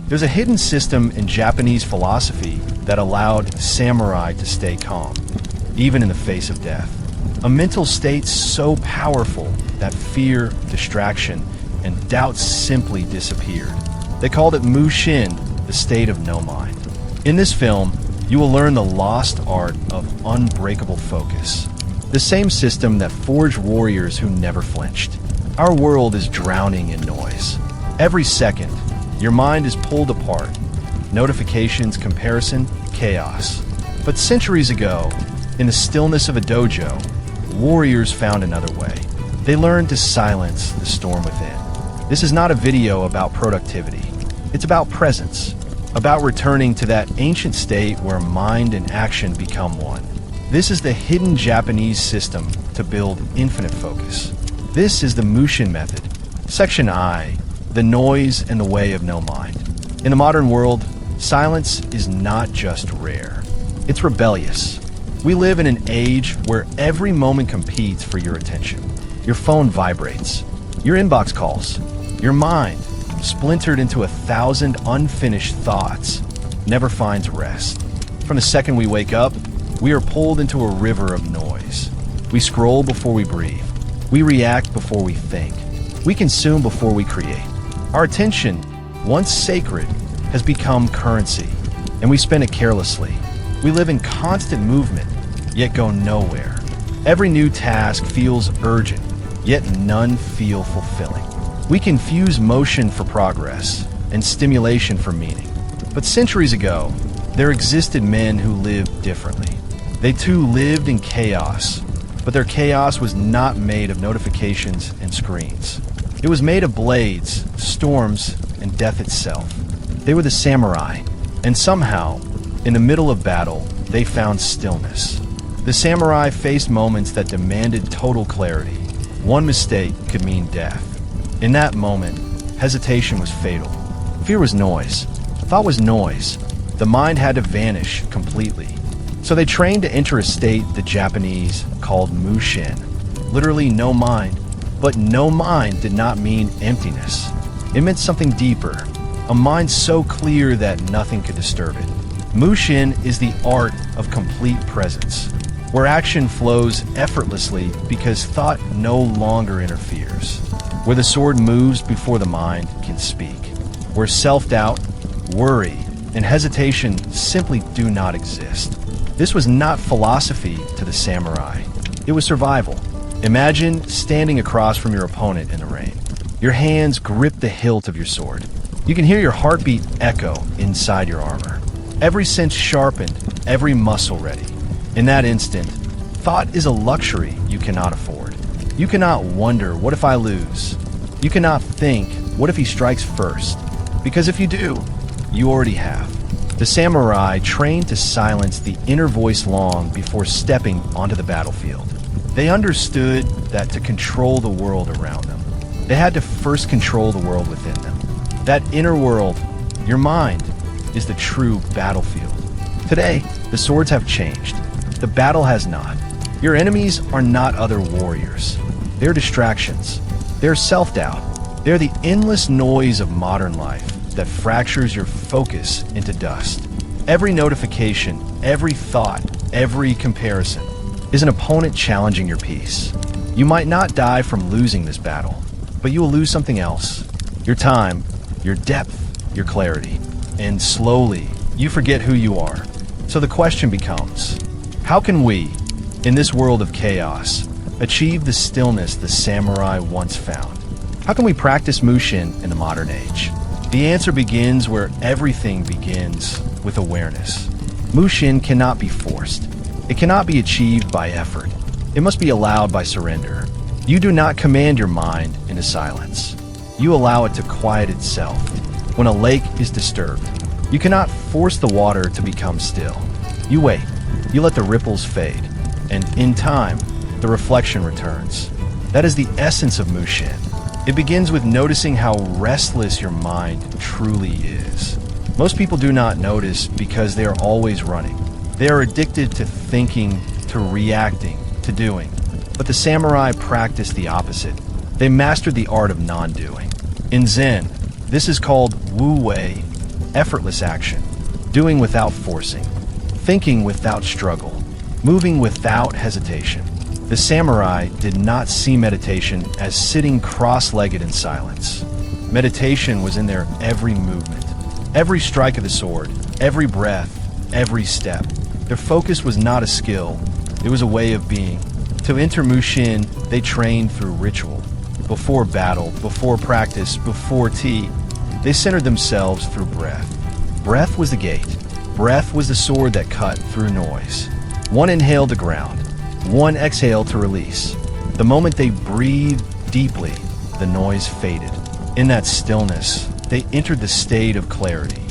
There's a hidden system in Japanese philosophy that allowed samurai to stay calm, even in the face of death. A mental state so powerful that fear, distraction, and doubt simply disappeared. They called it Mushin, the state of no mind. In this film, you will learn the lost art of unbreakable focus, the same system that forged warriors who never flinched. Our world is drowning in noise. Every second, your mind is pulled apart. Notifications, comparison, chaos. But centuries ago, in the stillness of a dojo, warriors found another way. They learned to silence the storm within. This is not a video about productivity. It's about presence, about returning to that ancient state where mind and action become one. This is the hidden Japanese system to build infinite focus. This is the Mushin Method. Section I, the noise and the way of no mind. In the modern world, silence is not just rare. It's rebellious. We live in an age where every moment competes for your attention. Your phone vibrates. Your inbox calls. Your mind, splintered into 1,000 unfinished thoughts, never finds rest. From the second we wake up, we are pulled into a river of noise. We scroll before we breathe. We react before we think. We consume before we create. Our attention, once sacred, has become currency, and we spend it carelessly. We live in constant movement, yet go nowhere. Every new task feels urgent, yet none feel fulfilling. We confuse motion for progress and stimulation for meaning. But centuries ago, there existed men who lived differently. They too lived in chaos, but their chaos was not made of notifications and screens. It was made of blades, storms, and death itself. They were the samurai, and somehow, in the middle of battle, they found stillness. The samurai faced moments that demanded total clarity. One mistake could mean death. In that moment, hesitation was fatal. Fear was noise. Thought was noise. The mind had to vanish completely. So they trained to enter a state the Japanese called Mushin, literally no mind. But no mind did not mean emptiness. It meant something deeper, a mind so clear that nothing could disturb it. Mushin is the art of complete presence, where action flows effortlessly because thought no longer interferes, where the sword moves before the mind can speak, where self-doubt, worry, and hesitation simply do not exist. This was not philosophy to the samurai. It was survival. Imagine standing across from your opponent in the rain. Your hands grip the hilt of your sword. You can hear your heartbeat echo inside your armor. Every sense sharpened, every muscle ready. In that instant, thought is a luxury you cannot afford. You cannot wonder, what if I lose? You cannot think, what if he strikes first? Because if you do, you already have. The samurai trained to silence the inner voice long before stepping onto the battlefield. They understood that to control the world around them, they had to first control the world within them. That inner world, your mind, is the true battlefield. Today, the swords have changed. The battle has not. Your enemies are not other warriors. They're distractions. They're self-doubt. They're the endless noise of modern life that fractures your focus into dust. Every notification, every thought, every comparison is an opponent challenging your peace. You might not die from losing this battle, but you will lose something else. Your time, your depth, your clarity. And slowly, you forget who you are. So the question becomes, how can we, in this world of chaos, achieve the stillness the samurai once found? How can we practice Mushin in the modern age? The answer begins where everything begins, with awareness. Mushin cannot be forced. It cannot be achieved by effort. It must be allowed by surrender. You do not command your mind into silence. You allow it to quiet itself. When a lake is disturbed, you cannot force the water to become still. You wait. You let the ripples fade. And in time, the reflection returns. That is the essence of Mushin. It begins with noticing how restless your mind truly is. Most people do not notice because they are always running. They are addicted to thinking, to reacting, to doing. But the samurai practiced the opposite. They mastered the art of non-doing. In Zen, this is called Wu Wei, effortless action, doing without forcing, thinking without struggle, moving without hesitation. The samurai did not see meditation as sitting cross-legged in silence. Meditation was in their every movement, every strike of the sword, every breath, every step. Their focus was not a skill, it was a way of being. To enter Mushin, they trained through ritual. Before battle, before practice, before tea, they centered themselves through breath. Breath was the gate. Breath was the sword that cut through noise. One inhale to ground, one exhale to release. The moment they breathed deeply, the noise faded. In that stillness, they entered the state of clarity.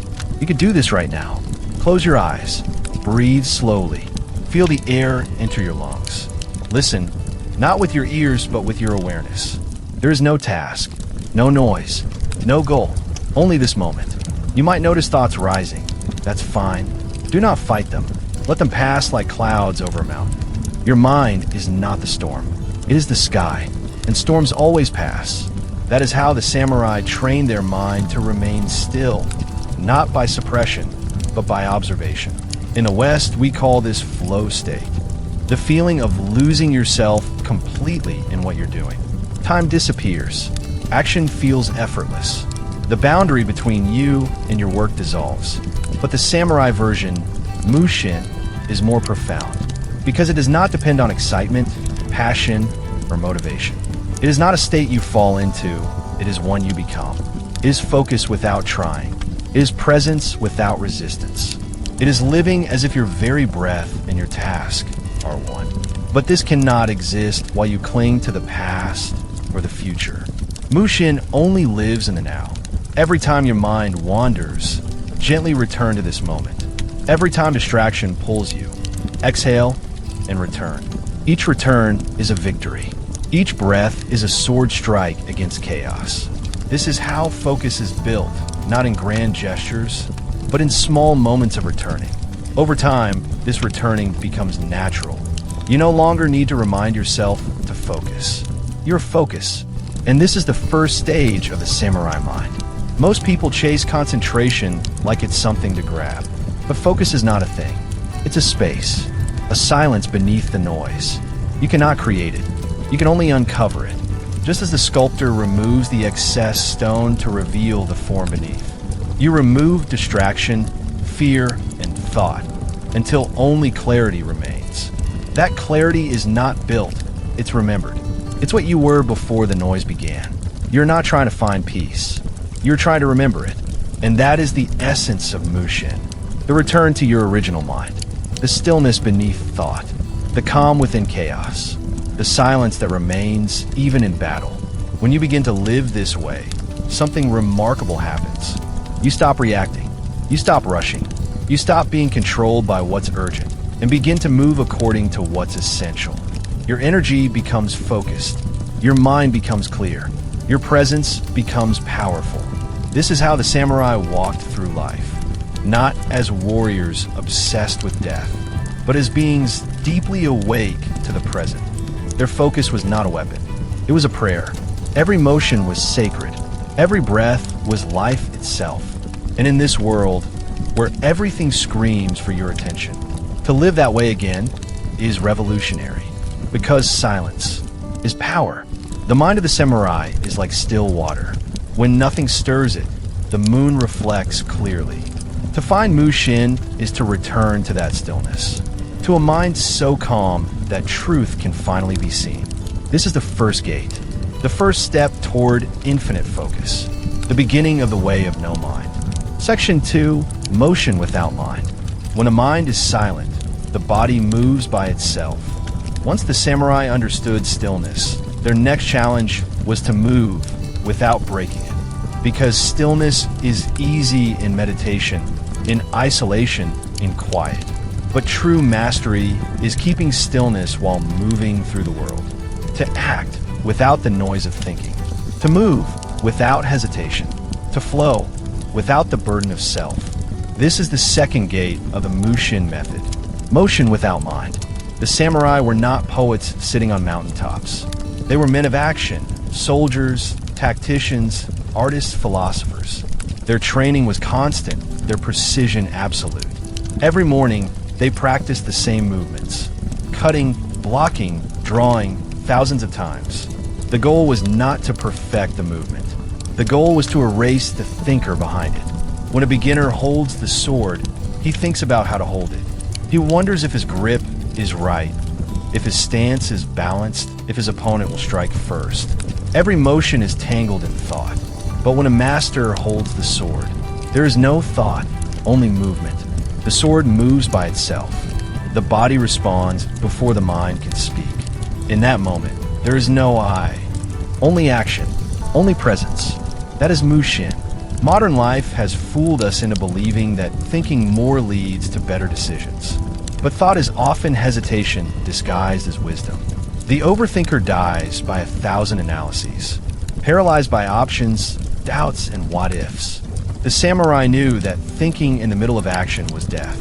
You could do this right now. Close your eyes. Breathe slowly. Feel the air enter your lungs. Listen, not with your ears, but with your awareness. There is no task, no noise, no goal, only this moment. You might notice thoughts rising. That's fine. Do not fight them. Let them pass like clouds over a mountain. Your mind is not the storm. It is the sky, and storms always pass. That is how the samurai trained their mind to remain still, not by suppression, but by observation. In the West, we call this flow state, the feeling of losing yourself completely in what you're doing. Time disappears. Action feels effortless. The boundary between you and your work dissolves. But the samurai version, Mushin, is more profound because it does not depend on excitement, passion, or motivation. It is not a state you fall into, it is one you become. It is focus without trying. It is presence without resistance. It is living as if your very breath and your task are one. But this cannot exist while you cling to the past or the future. Mushin only lives in the now. Every time your mind wanders, gently return to this moment. Every time distraction pulls you, exhale and return. Each return is a victory. Each breath is a sword strike against chaos. This is how focus is built, not in grand gestures, but in small moments of returning. Over time, this returning becomes natural. You no longer need to remind yourself to focus. You're focus. And this is the first stage of the samurai mind. Most people chase concentration like it's something to grab. But focus is not a thing. It's a space, a silence beneath the noise. You cannot create it. You can only uncover it. Just as the sculptor removes the excess stone to reveal the form beneath. You remove distraction, fear, and thought until only clarity remains. That clarity is not built, it's remembered. It's what you were before the noise began. You're not trying to find peace. You're trying to remember it. And that is the essence of Mushin. The return to your original mind. The stillness beneath thought. The calm within chaos. The silence that remains even in battle. When you begin to live this way, something remarkable happens. You stop reacting. You stop rushing. You stop being controlled by what's urgent and begin to move according to what's essential. Your energy becomes focused. Your mind becomes clear. Your presence becomes powerful. This is how the samurai walked through life, not as warriors obsessed with death, but as beings deeply awake to the present. Their focus was not a weapon. It was a prayer. Every motion was sacred. Every breath was life itself. And in this world, where everything screams for your attention, to live that way again is revolutionary. Because silence is power. The mind of the samurai is like still water. When nothing stirs it, the moon reflects clearly. To find Mushin is to return to that stillness, to a mind so calm that truth can finally be seen. This is the first gate, the first step toward infinite focus, the beginning of the way of no mind. Section 2, motion without mind. When a mind is silent, the body moves by itself. Once the samurai understood stillness, their next challenge was to move without breaking it. Because stillness is easy in meditation, in isolation, in quiet. But true mastery is keeping stillness while moving through the world. To act without the noise of thinking. To move without hesitation. To flow without the burden of self. This is the second gate of the Mushin Method. Motion without mind. The samurai were not poets sitting on mountaintops. They were men of action, soldiers, tacticians, artists, philosophers. Their training was constant, their precision absolute. Every morning, they practiced the same movements, cutting, blocking, drawing thousands of times. The goal was not to perfect the movement. The goal was to erase the thinker behind it. When a beginner holds the sword, he thinks about how to hold it. He wonders if his grip is right, if his stance is balanced, if his opponent will strike first. Every motion is tangled in thought. But when a master holds the sword, there is no thought, only movement. The sword moves by itself. The body responds before the mind can speak. In that moment, there is no I, only action, only presence. That is Mushin. Modern life has fooled us into believing that thinking more leads to better decisions. But thought is often hesitation disguised as wisdom. The overthinker dies by 1,000 analyses, paralyzed by options, doubts, and what-ifs. The samurai knew that thinking in the middle of action was death.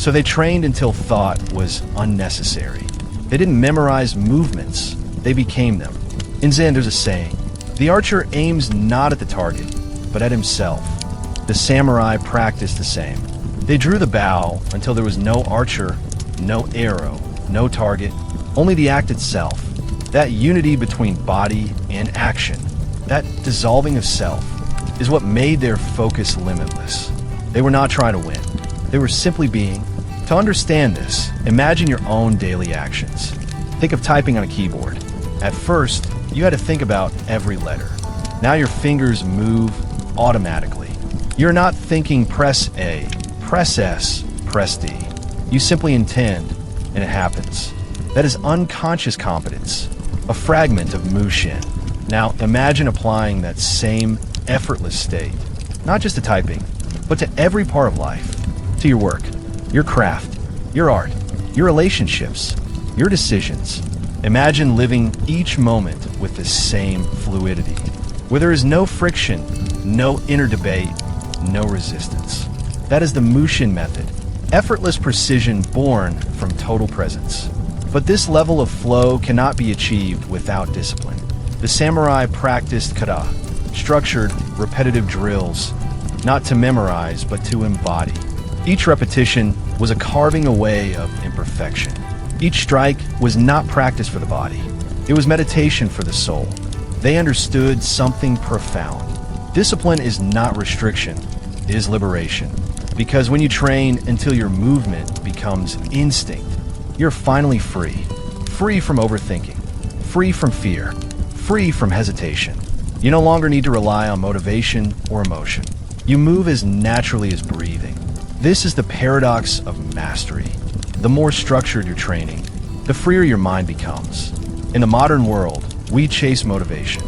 So they trained until thought was unnecessary. They didn't memorize movements, they became them. In Zen, there's a saying, the archer aims not at the target, but at himself. The samurai practiced the same. They drew the bow until there was no archer, no arrow, no target, only the act itself. That unity between body and action, that dissolving of self, is what made their focus limitless. They were not trying to win. They were simply being. To understand this, imagine your own daily actions. Think of typing on a keyboard. At first, you had to think about every letter. Now your fingers move automatically. You're not thinking press A, press S, press D. You simply intend, and it happens. That is unconscious competence, a fragment of Mushin. Now imagine applying that same effortless state, not just to typing, but to every part of life, to your work, your craft, your art, your relationships, your decisions. Imagine living each moment with the same fluidity, where there is no friction, no inner debate, no resistance. That is the Mushin Method, effortless precision born from total presence. But this level of flow cannot be achieved without discipline. The samurai practiced kata, structured, repetitive drills, not to memorize, but to embody. Each repetition was a carving away of imperfection. Each strike was not practice for the body. It was meditation for the soul. They understood something profound. Discipline is not restriction, it is liberation. Because when you train until your movement becomes instinct, you're finally free. Free from overthinking, free from fear, free from hesitation. You no longer need to rely on motivation or emotion. You move as naturally as breathing. This is the paradox of mastery. The more structured your training, the freer your mind becomes. In the modern world, we chase motivation.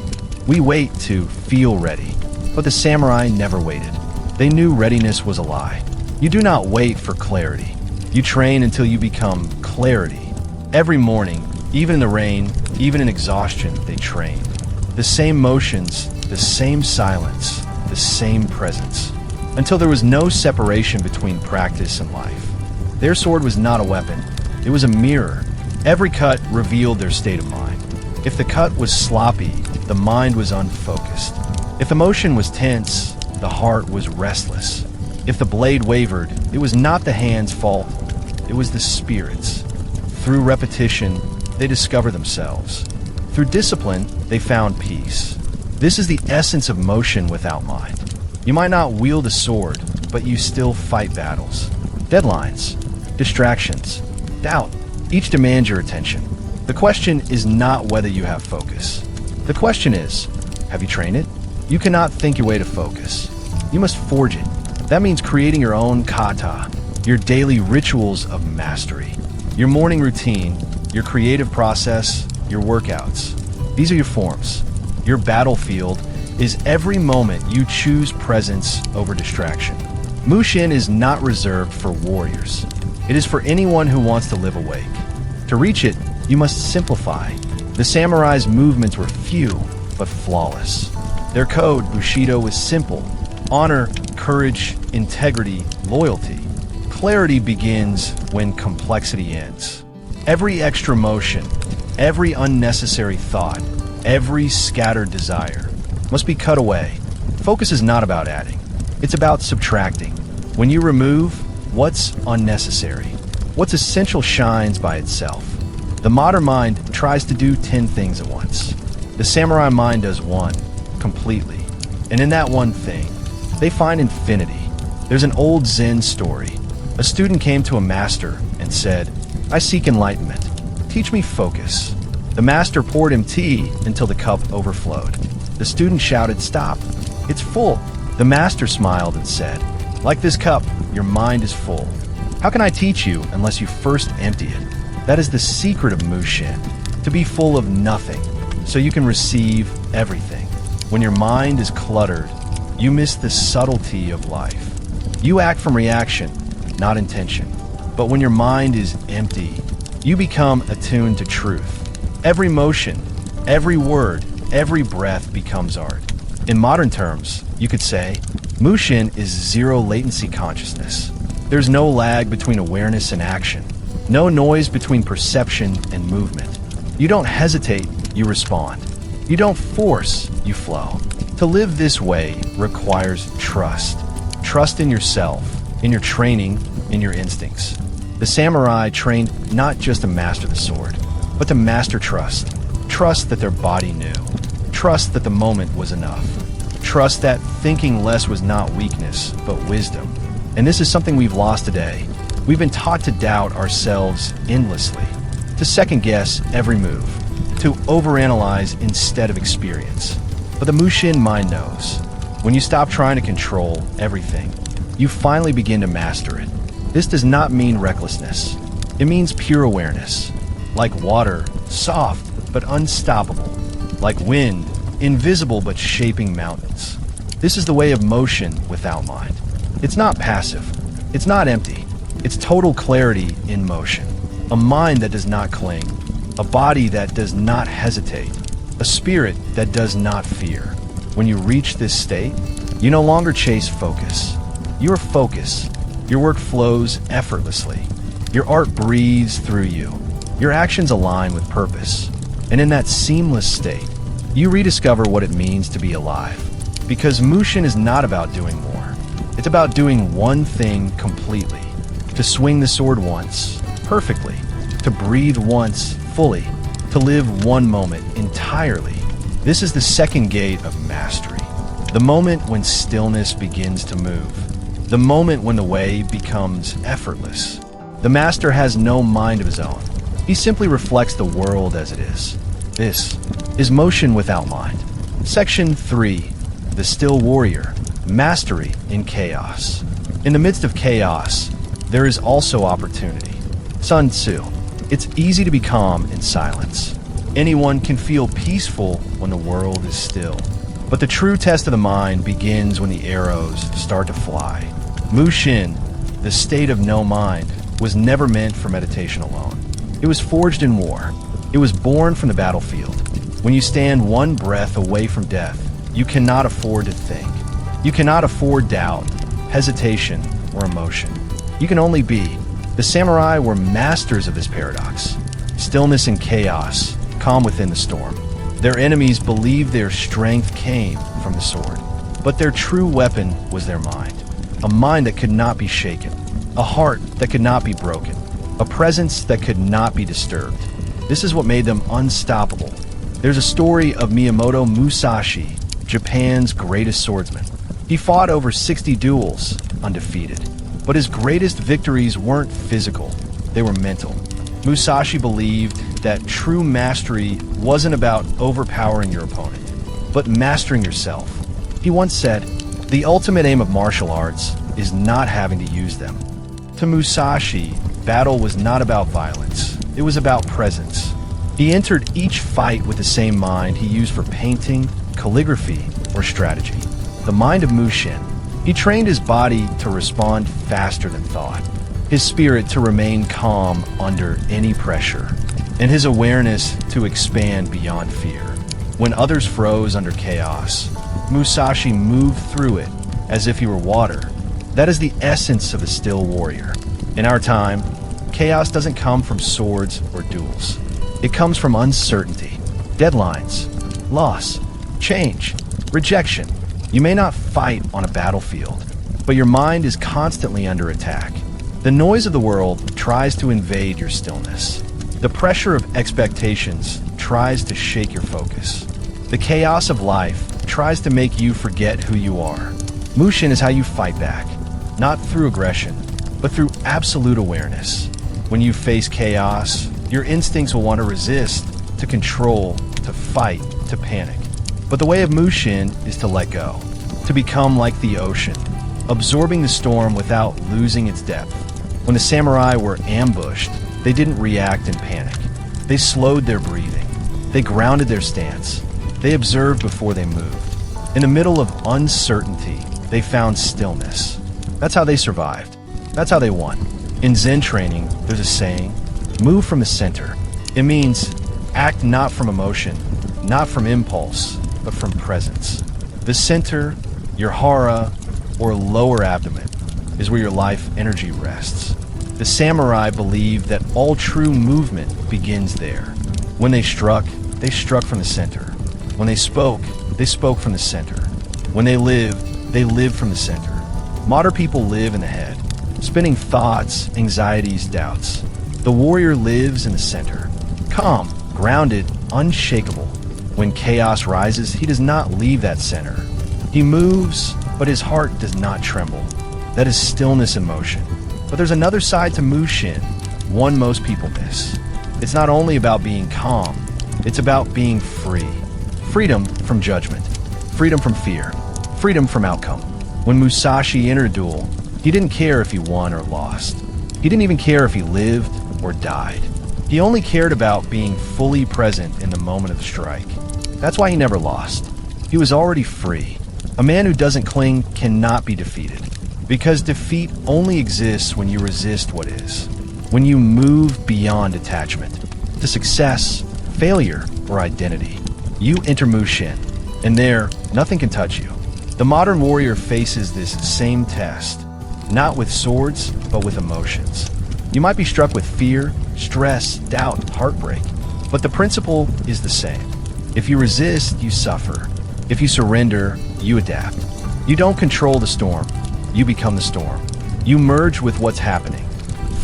We wait to feel ready. But the samurai never waited. They knew readiness was a lie. You do not wait for clarity. You train until you become clarity. Every morning, even in the rain, even in exhaustion, they trained. The same motions, the same silence, the same presence. Until there was no separation between practice and life. Their sword was not a weapon. It was a mirror. Every cut revealed their state of mind. If the cut was sloppy, the mind was unfocused. If the motion was tense, the heart was restless. If the blade wavered, it was not the hand's fault. It was the spirit's. Through repetition, they discover themselves. Through discipline, they found peace. This is the essence of motion without mind. You might not wield a sword, but you still fight battles. Deadlines, distractions, doubt, each demands your attention. The question is not whether you have focus. The question is, have you trained it? You cannot think your way to focus. You must forge it. That means creating your own kata, your daily rituals of mastery, your morning routine, your creative process, your workouts. These are your forms. Your battlefield is every moment you choose presence over distraction. Mushin is not reserved for warriors. It is for anyone who wants to live awake. To reach it, you must simplify. The samurai's movements were few, but flawless. Their code, Bushido, was simple. Honor, courage, integrity, loyalty. Clarity begins when complexity ends. Every extra motion, every unnecessary thought, every scattered desire must be cut away. Focus is not about adding. It's about subtracting. When you remove what's unnecessary, what's essential shines by itself. The modern mind tries to do 10 things at once. The samurai mind does one, completely. And in that one thing, they find infinity. There's an old Zen story. A student came to a master and said, "I seek enlightenment. Teach me focus." The master poured him tea until the cup overflowed. The student shouted, "Stop, it's full." The master smiled and said, "Like this cup, your mind is full. How can I teach you unless you first empty it?" That is the secret of Mushin, to be full of nothing, so you can receive everything. When your mind is cluttered, you miss the subtlety of life. You act from reaction, not intention. But when your mind is empty, you become attuned to truth. Every motion, every word, every breath becomes art. In modern terms, you could say, Mushin is zero latency consciousness. There's no lag between awareness and action. No noise between perception and movement. You don't hesitate, you respond. You don't force, you flow. To live this way requires trust. Trust in yourself, in your training, in your instincts. The samurai trained not just to master the sword, but to master trust. Trust that their body knew. Trust that the moment was enough. Trust that thinking less was not weakness, but wisdom. And this is something we've lost today. We've been taught to doubt ourselves endlessly, to second-guess every move, to overanalyze instead of experience. But the Mushin mind knows. When you stop trying to control everything, you finally begin to master it. This does not mean recklessness. It means pure awareness. Like water, soft but unstoppable. Like wind, invisible but shaping mountains. This is the way of motion without mind. It's not passive. It's not empty. It's total clarity in motion. A mind that does not cling. A body that does not hesitate. A spirit that does not fear. When you reach this state, you no longer chase focus. You are focus. Your work flows effortlessly. Your art breathes through you. Your actions align with purpose. And in that seamless state, you rediscover what it means to be alive. Because Mushin is not about doing more. It's about doing one thing completely. To swing the sword once, perfectly. To breathe once, fully. To live one moment entirely. This is the second gate of mastery. The moment when stillness begins to move. The moment when the way becomes effortless. The master has no mind of his own. He simply reflects the world as it is. This is Mushin without mind. Section 3. The Still Warrior. Mastery in Chaos. In the midst of chaos, there is also opportunity. Sun Tzu. It's easy to be calm in silence. Anyone can feel peaceful when the world is still. But the true test of the mind begins when the arrows start to fly. Mushin, the state of no mind, was never meant for meditation alone. It was forged in war. It was born from the battlefield. When you stand one breath away from death, you cannot afford to think. You cannot afford doubt, hesitation, or emotion. You can only be. The samurai were masters of this paradox. Stillness in chaos, calm within the storm. Their enemies believed their strength came from the sword. But their true weapon was their mind. A mind that could not be shaken. A heart that could not be broken. A presence that could not be disturbed. This is what made them unstoppable. There's a story of Miyamoto Musashi, Japan's greatest swordsman. He fought over 60 duels, undefeated. But his greatest victories weren't physical, they were mental. Musashi believed that true mastery wasn't about overpowering your opponent, but mastering yourself. He once said, "The ultimate aim of martial arts is not having to use them." To Musashi, battle was not about violence, it was about presence. He entered each fight with the same mind he used for painting, calligraphy, or strategy. The mind of Mushin. He trained his body to respond faster than thought, his spirit to remain calm under any pressure, and his awareness to expand beyond fear. When others froze under chaos, Musashi moved through it as if he were water. That is the essence of a still warrior. In our time, chaos doesn't come from swords or duels. It comes from uncertainty, deadlines, loss, change, rejection. You may not fight on a battlefield, but your mind is constantly under attack. The noise of the world tries to invade your stillness. The pressure of expectations tries to shake your focus. The chaos of life tries to make you forget who you are. Mushin is how you fight back, not through aggression, but through absolute awareness. When you face chaos, your instincts will want to resist, to control, to fight, to panic. But the way of Mushin is to let go, to become like the ocean, absorbing the storm without losing its depth. When the samurai were ambushed, they didn't react in panic. They slowed their breathing. They grounded their stance. They observed before they moved. In the middle of uncertainty, they found stillness. That's how they survived. That's how they won. In Zen training, there's a saying, move from the center. It means act not from emotion, not from impulse, but from presence. The center, your hara, or lower abdomen, is where your life energy rests. The samurai believed that all true movement begins there. When they struck from the center. When they spoke from the center. When they lived from the center. Modern people live in the head, spinning thoughts, anxieties, doubts. The warrior lives in the center, calm, grounded, unshakable. When chaos rises, he does not leave that center. He moves, but his heart does not tremble. That is stillness in motion. But there's another side to Mushin, one most people miss. It's not only about being calm, it's about being free. Freedom from judgment, freedom from fear, freedom from outcome. When Musashi entered a duel, he didn't care if he won or lost. He didn't even care if he lived or died. He only cared about being fully present in the moment of the strike. That's why he never lost. He was already free. A man who doesn't cling cannot be defeated. Because defeat only exists when you resist what is. When you move beyond attachment to success, failure, or identity. You enter Mushin, and there, nothing can touch you. The modern warrior faces this same test, not with swords, but with emotions. You might be struck with fear, stress, doubt, heartbreak, but the principle is the same. If you resist, you suffer. If you surrender, you adapt. You don't control the storm, you become the storm. You merge with what's happening,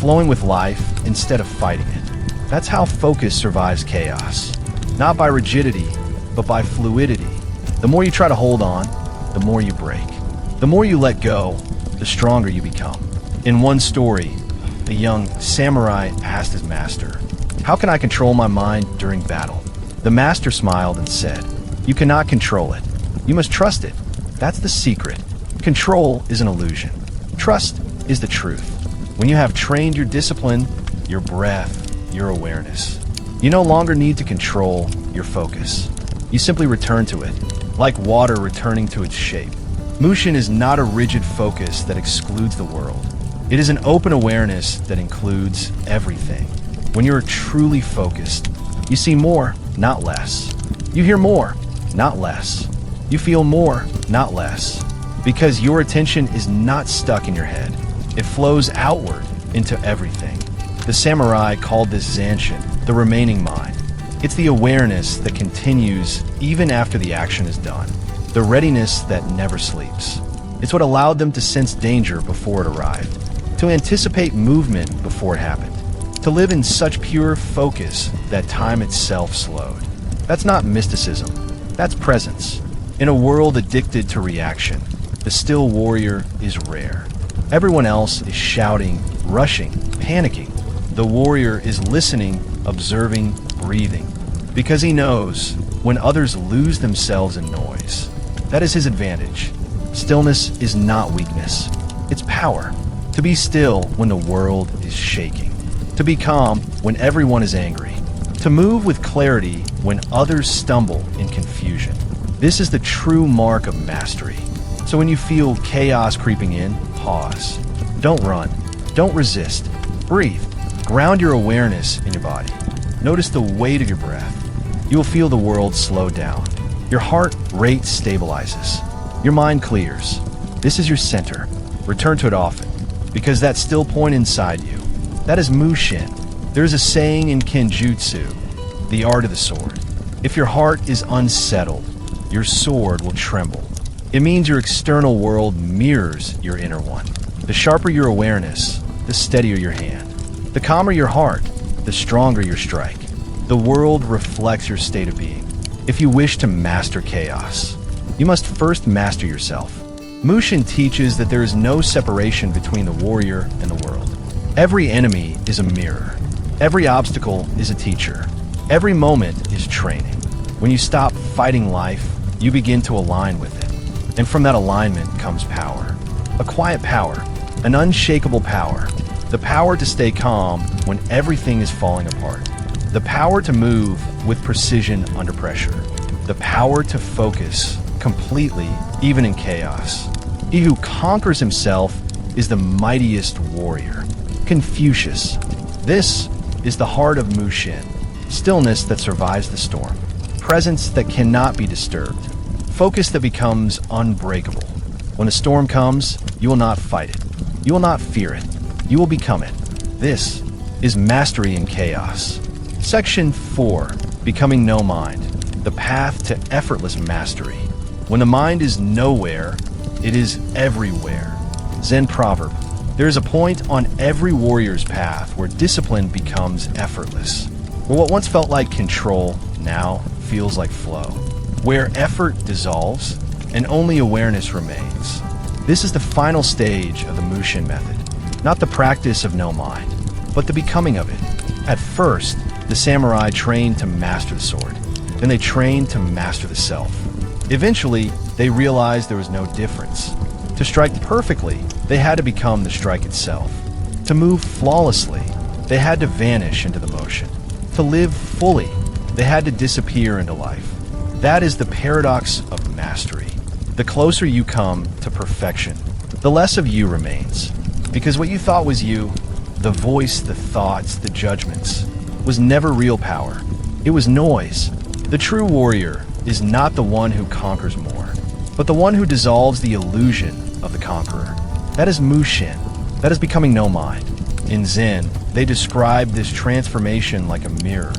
flowing with life instead of fighting it. That's how focus survives chaos. Not by rigidity, but by fluidity. The more you try to hold on, the more you break. The more you let go, the stronger you become. In one story, a young samurai asked his master, "How can I control my mind during battle?" The master smiled and said, "You cannot control it. You must trust it. That's the secret. Control is an illusion. Trust is the truth. When you have trained your discipline, your breath, your awareness, you no longer need to control your focus. You simply return to it, like water returning to its shape. Mushin is not a rigid focus that excludes the world. It is an open awareness that includes everything. When you're truly focused, you see more, not less. You hear more, not less. You feel more, not less. Because your attention is not stuck in your head. It flows outward into everything. The samurai called this zanshin, the remaining mind. It's the awareness that continues even after the action is done. The readiness that never sleeps. It's what allowed them to sense danger before it arrived. To anticipate movement before it happened. To live in such pure focus that time itself slowed. That's not mysticism. That's presence. In a world addicted to reaction, the still warrior is rare. Everyone else is shouting, rushing, panicking. The warrior is listening, observing, breathing. Because he knows when others lose themselves in noise. That is his advantage. Stillness is not weakness. It's power. To be still when the world is shaking. To be calm when everyone is angry. To move with clarity when others stumble in confusion. This is the true mark of mastery. So when you feel chaos creeping in, pause. Don't run. Don't resist. Breathe. Ground your awareness in your body. Notice the weight of your breath. You will feel the world slow down. Your heart rate stabilizes. Your mind clears. This is your center. Return to it often, because that still point inside you, that is Mushin. There is a saying in Kenjutsu, the art of the sword. If your heart is unsettled, your sword will tremble. It means your external world mirrors your inner one. The sharper your awareness, the steadier your hand. The calmer your heart, the stronger your strike. The world reflects your state of being. If you wish to master chaos, you must first master yourself. Mushin teaches that there is no separation between the warrior and the world. Every enemy is a mirror. Every obstacle is a teacher. Every moment is training. When you stop fighting life, you begin to align with it. And from that alignment comes power. A quiet power, an unshakable power. The power to stay calm when everything is falling apart. The power to move with precision under pressure. The power to focus completely, even in chaos. He who conquers himself is the mightiest warrior. Confucius. This is the heart of Mushin. Stillness that survives the storm. Presence that cannot be disturbed. Focus that becomes unbreakable. When a storm comes, you will not fight it. You will not fear it. You will become it. This is mastery in chaos. Section 4. Becoming no mind. The path to effortless mastery. When the mind is nowhere, it is everywhere. Zen proverb. There is a point on every warrior's path where discipline becomes effortless. Where what once felt like control now feels like flow. Where effort dissolves and only awareness remains. This is the final stage of the Mushin Method. Not the practice of no mind, but the becoming of it. At first, the samurai trained to master the sword. Then they trained to master the self. Eventually, they realized there was no difference. To strike perfectly, they had to become the strike itself. To move flawlessly, they had to vanish into the motion. To live fully, they had to disappear into life. That is the paradox of mastery. The closer you come to perfection, the less of you remains. Because what you thought was you, the voice, the thoughts, the judgments, was never real power. It was noise. The true warrior is not the one who conquers more, but the one who dissolves the illusion of the conqueror. That is Mushin. That is becoming no mind. In Zen, they describe this transformation like a mirror.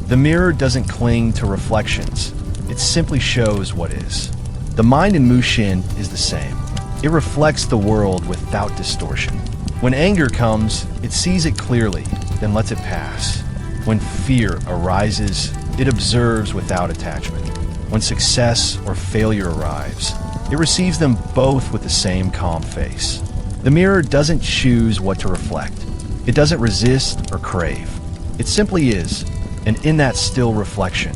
The mirror doesn't cling to reflections. It simply shows what is. The mind in Mushin is the same. It reflects the world without distortion. When anger comes, it sees it clearly, then lets it pass. When fear arises, it observes without attachment. When success or failure arrives, it receives them both with the same calm face. The mirror doesn't choose what to reflect. It doesn't resist or crave. It simply is, and in that still reflection,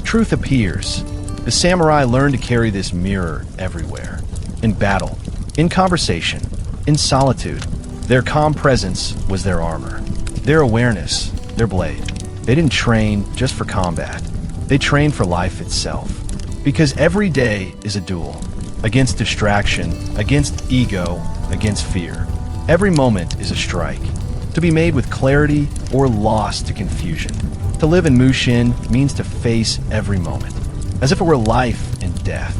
truth appears. The samurai learned to carry this mirror everywhere. In battle, in conversation, in solitude, their calm presence was their armor. Their awareness, their blade. They didn't train just for combat. They trained for life itself. Because every day is a duel. Against distraction, against ego, against fear. Every moment is a strike. To be made with clarity or lost to confusion. To live in Mushin means to face every moment, as if it were life and death.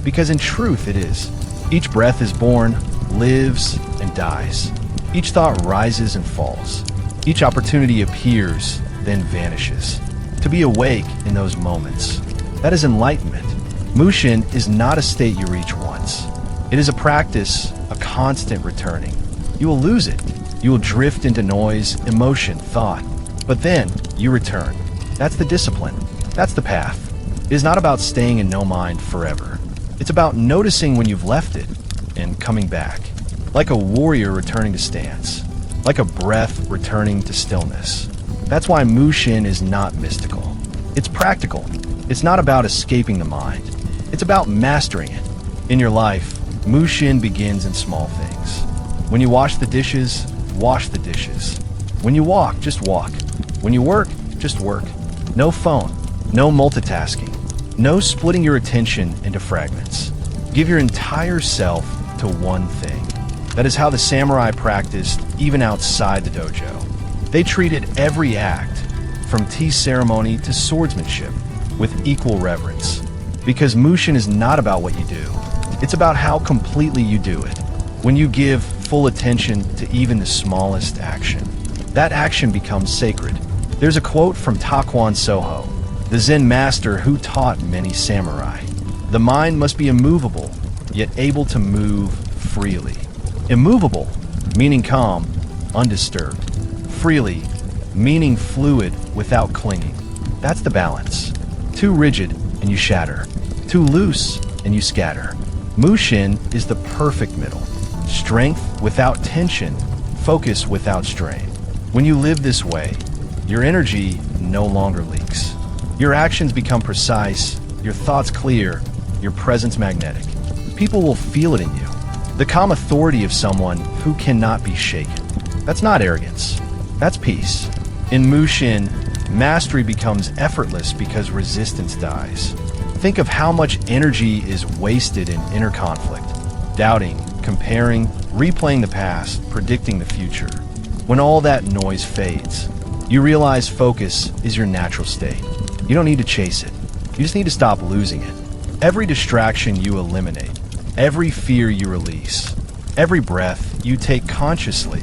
Because in truth it is. Each breath is born, lives, and dies. Each thought rises and falls. Each opportunity appears, then vanishes. To be awake in those moments, that is enlightenment. Mushin is not a state you reach once. It is a practice, a constant returning. You will lose it. You will drift into noise, emotion, thought. But then, you return. That's the discipline. That's the path. It is not about staying in no mind forever. It's about noticing when you've left it and coming back. Like a warrior returning to stance. Like a breath returning to stillness. That's why Mushin is not mystical. It's practical. It's not about escaping the mind. It's about mastering it. In your life, Mushin begins in small things. When you wash the dishes, wash the dishes. When you walk, just walk. When you work, just work. No phone, no multitasking, no splitting your attention into fragments. Give your entire self to one thing. That is how the samurai practiced even outside the dojo. They treated every act, from tea ceremony to swordsmanship, with equal reverence. Because Mushin is not about what you do. It's about how completely you do it. When you give full attention to even the smallest action, that action becomes sacred. There's a quote from Taekwondo Soho, the Zen master who taught many samurai. The mind must be immovable, yet able to move freely. Immovable, meaning calm, undisturbed. Freely, meaning fluid without clinging. That's the balance. Too rigid and you shatter. Too loose and you scatter. Mushin is the perfect middle. Strength without tension, focus without strain. When you live this way, your energy no longer leaks. Your actions become precise, your thoughts clear, your presence magnetic. People will feel it in you. The calm authority of someone who cannot be shaken. That's not arrogance. That's peace. In Mushin, mastery becomes effortless because resistance dies. Think of how much energy is wasted in inner conflict, doubting, comparing, replaying the past, predicting the future. When all that noise fades, you realize focus is your natural state. You don't need to chase it. You just need to stop losing it. Every distraction you eliminate, every fear you release, every breath you take consciously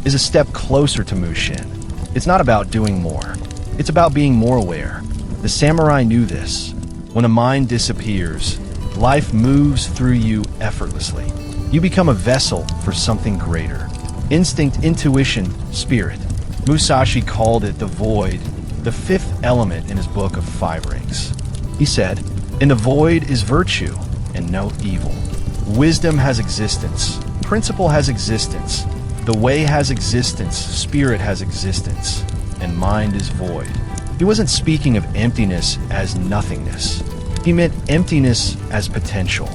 is a step closer to Mushin. It's not about doing more. It's about being more aware. The samurai knew this. When the mind disappears, life moves through you effortlessly. You become a vessel for something greater. Instinct, intuition, spirit. Musashi called it the void, the fifth element in his book of 5 rings. He said, "In the void is virtue and no evil. Wisdom has existence. Principle has existence. The way has existence. Spirit has existence. And mind is void." He wasn't speaking of emptiness as nothingness. He meant emptiness as potential,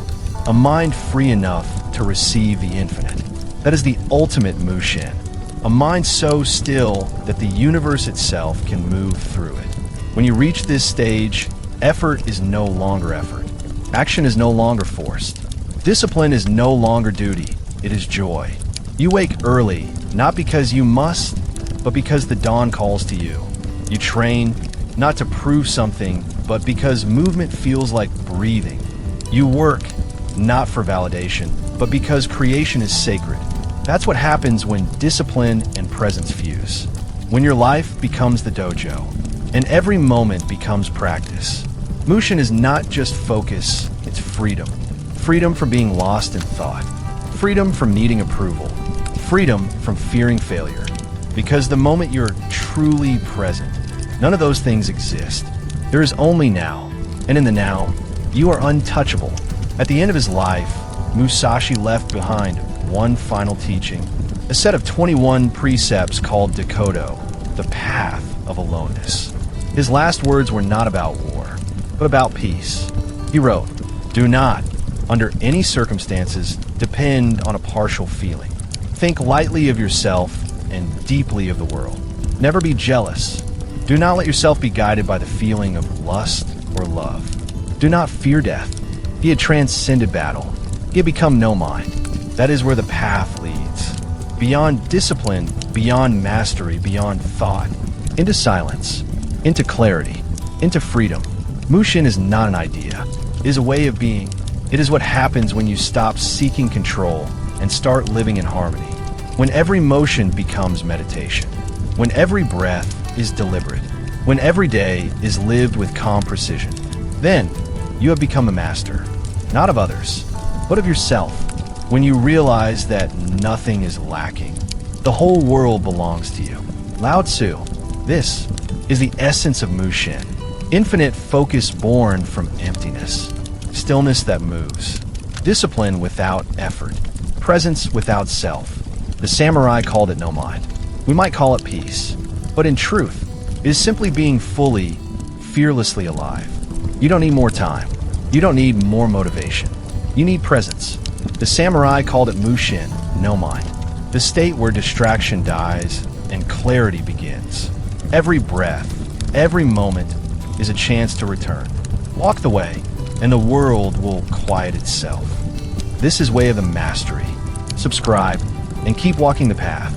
a mind free enough to receive the infinite. That is the ultimate Mushin, a mind so still that the universe itself can move through it. When you reach this stage, effort is no longer effort. Action is no longer forced. Discipline is no longer duty, it is joy. You wake early, not because you must, but because the dawn calls to you. You train, not to prove something, but because movement feels like breathing. You work, not for validation, but because creation is sacred. That's what happens when discipline and presence fuse. When your life becomes the dojo, and every moment becomes practice. Mushin is not just focus, it's freedom. Freedom from being lost in thought. Freedom from needing approval. Freedom from fearing failure. Because the moment you're truly present, none of those things exist. There is only now, and in the now, you are untouchable. At the end of his life, Musashi left behind one final teaching, a set of 21 precepts called Dakodo, the path of aloneness. His last words were not about war, but about peace. He wrote, "Do not, under any circumstances, depend on a partial feeling. Think lightly of yourself and deeply of the world. Never be jealous. Do not let yourself be guided by the feeling of lust or love. Do not fear death. He had transcended battle. He had become no mind. That is where the path leads. Beyond discipline, beyond mastery, beyond thought. Into silence, into clarity, into freedom. Mushin is not an idea. It is a way of being. It is what happens when you stop seeking control and start living in harmony. When every motion becomes meditation. When every breath is deliberate. When every day is lived with calm precision. Then, you have become a master. Not of others, but of yourself. When you realize that nothing is lacking. The whole world belongs to you. Lao Tzu. This is the essence of Mushin. Infinite focus born from emptiness. Stillness that moves. Discipline without effort. Presence without self. The samurai called it no mind. We might call it peace. But in truth, it is simply being fully, fearlessly alive. You don't need more time. You don't need more motivation. You need presence. The samurai called it Mushin, no mind. The state where distraction dies and clarity begins. Every breath, every moment is a chance to return. Walk the way, and the world will quiet itself. This is Way of the Mastery. Subscribe, and keep walking the path.